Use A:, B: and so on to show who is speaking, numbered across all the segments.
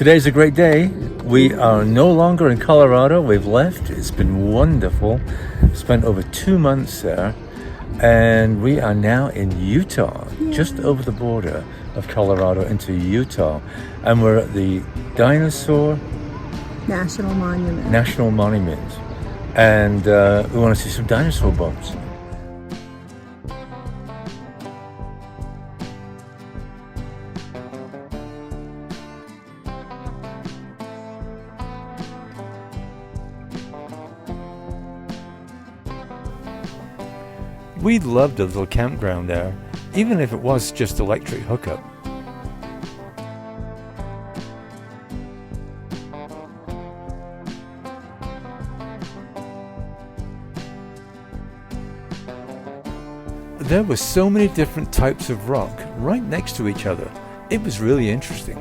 A: today's a great day. We are no longer in Colorado. We've left. It's been wonderful. Spent over 2 months there. And we are now in Utah, just over the border of Colorado into Utah. And we're at the Dinosaur
B: National Monument.
A: And we want to see some dinosaur bones. We loved the little campground there, even if it was just electric hookup. There were so many different types of rock right next to each other. It was really interesting.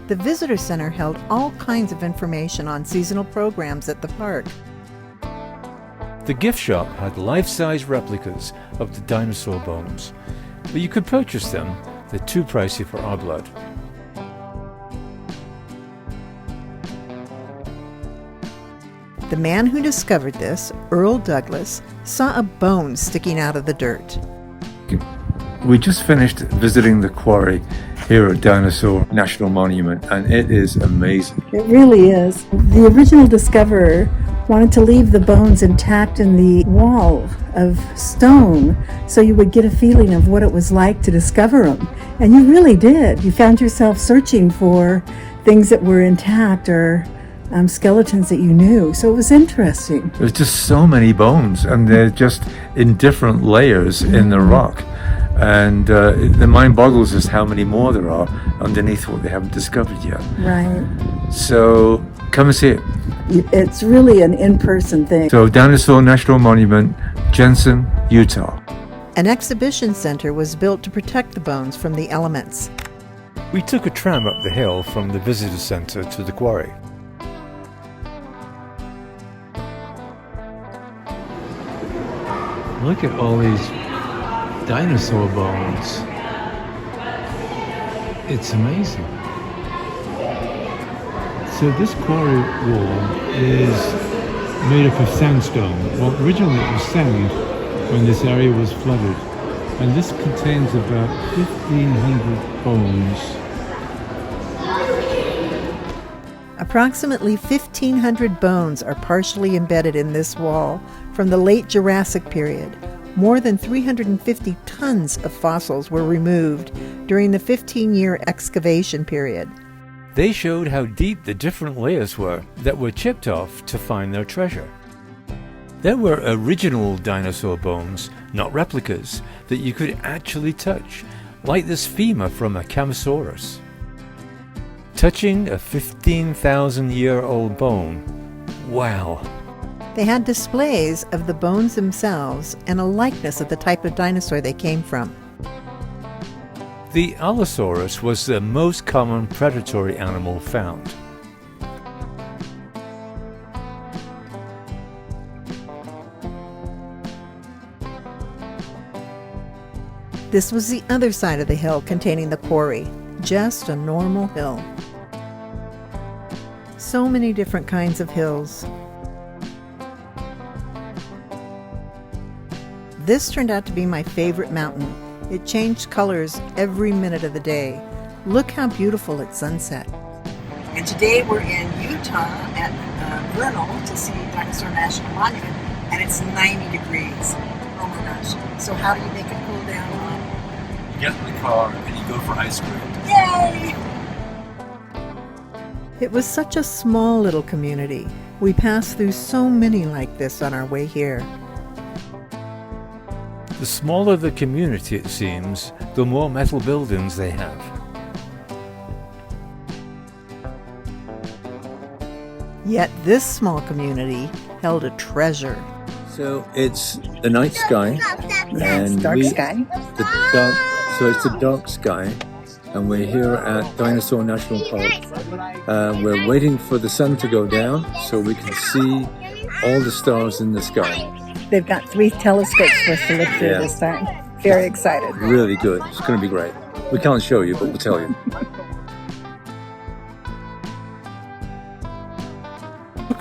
B: The visitor center held all kinds of information on seasonal programs at the park.
A: The gift shop had life-size replicas of the dinosaur bones, but you could purchase them. They're too pricey for our blood.
B: The man who discovered this, Earl Douglas, saw a bone sticking out of the dirt.
A: We just finished visiting the quarry here at Dinosaur National Monument, and it is amazing.
C: It really is. The original discoverer wanted to leave the bones intact in the wall of stone so you would get a feeling of what it was like to discover them. And you really did. You found yourself searching for things that were intact or skeletons that you knew. So it was interesting.
A: There's just so many bones, and they're just in different layers in the rock. And the mind boggles as how many more there are underneath what they haven't discovered yet.
C: Right.
A: So come and see it.
C: It's really an in-person thing.
A: So Dinosaur National Monument, Jensen, Utah.
B: An exhibition center was built to protect the bones from the elements.
A: We took a tram up the hill from the visitor center to the quarry. Look at all these dinosaur bones. It's amazing. So this quarry wall is made up of sandstone. Well, originally it was sand when this area was flooded. And this contains about 1,500 bones.
B: Approximately 1,500 bones are partially embedded in this wall from the late Jurassic period. More than 350 tons of fossils were removed during the 15-year excavation period.
A: They showed how deep the different layers were that were chipped off to find their treasure. There were original dinosaur bones, not replicas, that you could actually touch, like this femur from a Camosaurus. Touching a 15,000-year-old bone, wow.
B: They had displays of the bones themselves and a likeness of the type of dinosaur they came from.
A: The Allosaurus was the most common predatory animal found.
B: This was the other side of the hill containing the quarry, just a normal hill. So many different kinds of hills. This turned out to be my favorite mountain. It changed colors every minute of the day. Look how beautiful at sunset.
D: And today we're in Utah at Vernal to see Dinosaur National Monument, and it's 90 degrees. Oh my gosh. So how do you make it cool down on?
A: Get in the car and you go for ice cream.
D: Yay!
B: It was such a small little community. We passed through so many like this on our way here.
A: The smaller the community, it seems, the more metal buildings they have.
B: Yet this small community held a treasure.
A: So it's the night sky, and
C: dark sky.
A: So it's the dark sky, and we're here at Dinosaur National Park. We're waiting for the sun to go down so we can see all the stars in the sky.
C: They've got 3 telescopes for us to look through this time. Very excited.
A: Really good. It's going to be great. We can't show you, but we'll tell you.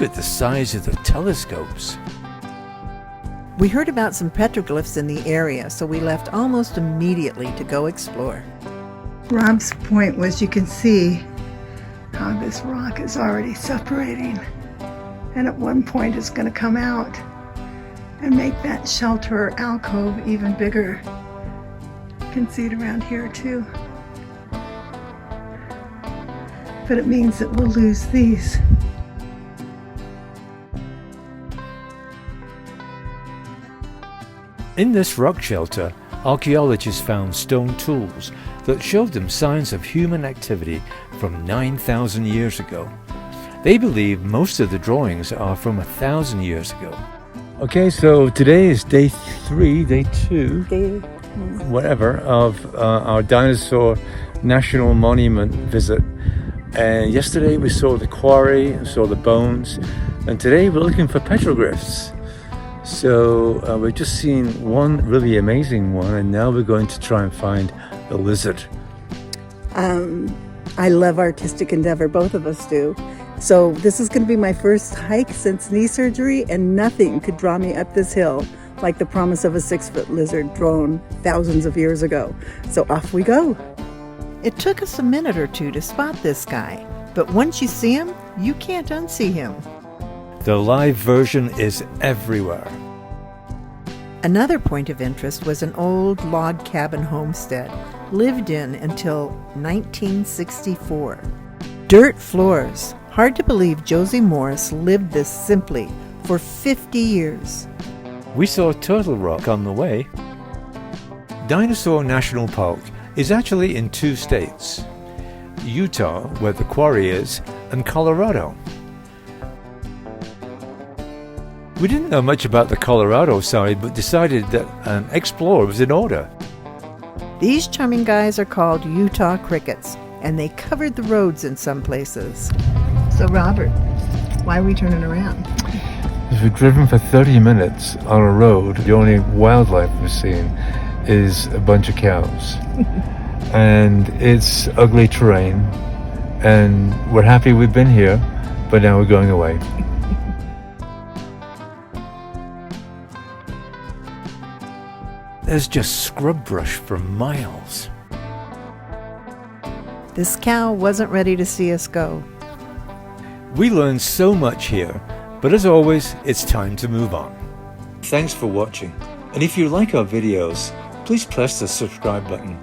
A: look at the size of the telescopes.
B: We heard about some petroglyphs in the area, so we left almost immediately to go explore.
C: Rob's point was you can see how this rock is already separating, and at one point it's going to come out and make that shelter or alcove even bigger. You can see it around here too. But it means that we'll lose these.
A: In this rock shelter, archaeologists found stone tools that showed them signs of human activity from 9,000 years ago. They believe most of the drawings are from 1,000 years ago. Okay, so today is day 2, whatever, of our Dinosaur National Monument visit. And yesterday we saw the quarry, saw the bones, and today we're looking for petroglyphs. So we've just seen one really amazing one, and now we're going to try and find a lizard.
C: I love artistic endeavor, both of us do. So this is going to be my first hike since knee surgery, and nothing could draw me up this hill like the promise of a 6-foot lizard drawn thousands of years ago. So off we go.
B: It took us a minute or two to spot this guy, but once you see him, you can't unsee him.
A: The live version is everywhere.
B: Another point of interest was an old log cabin homestead, lived in until 1964. Dirt floors. Hard to believe Josie Morris lived this simply for 50 years.
A: We saw Turtle Rock on the way. Dinosaur National Park is actually in 2 states, Utah, where the quarry is, and Colorado. We didn't know much about the Colorado side, but decided that an explorer was in order.
B: These charming guys are called Utah crickets, and they covered the roads in some places. So Robert, why are we turning around?
A: We've driven for 30 minutes on a road. The only wildlife we've seen is a bunch of cows. And it's ugly terrain, and we're happy we've been here, but now we're going away. There's just scrub brush for miles.
B: This cow wasn't ready to see us go.
A: We learned so much here, but as always, it's time to move on. Thanks for watching, and if you like our videos, please press the subscribe button